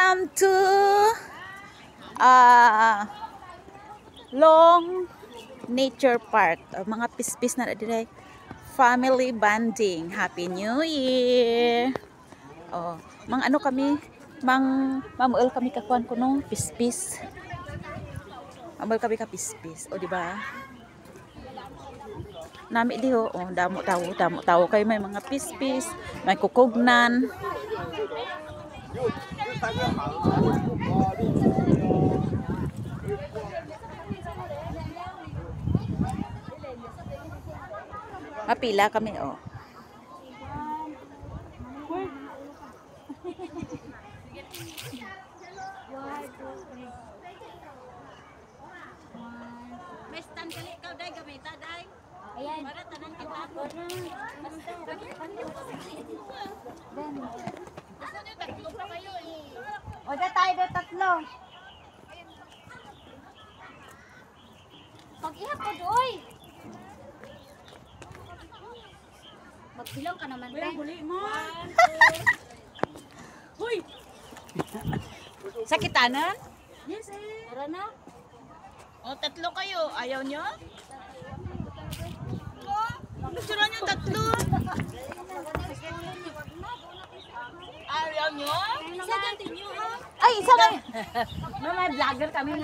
Welcome to Long Nature Park. Mga pispis na dire. Family bonding. Happy New Year. Oh, ano kami, mamuel kami kakuan ko nung pispis. Mamuel kami ka pispis. O di ba? Nami di ho. Oh, damo tawo kay may mga pispis, may kukugnan. Mapila kami oh. May stand kali ikaw day gamita day. Ayan. Para tanan kita. O da tayo do tatlo. Pag-ihap ko doy. Magbilang ka naman tay. Buli mo. Hoy. Sakitanan? Yes eh. Tara na. O tatlo kayo, ayaw nyo? Gusto na nyo tatlo? Ayaw nyo? Isa gantin nyo ha. Ay, isa lang. May vlogger kami.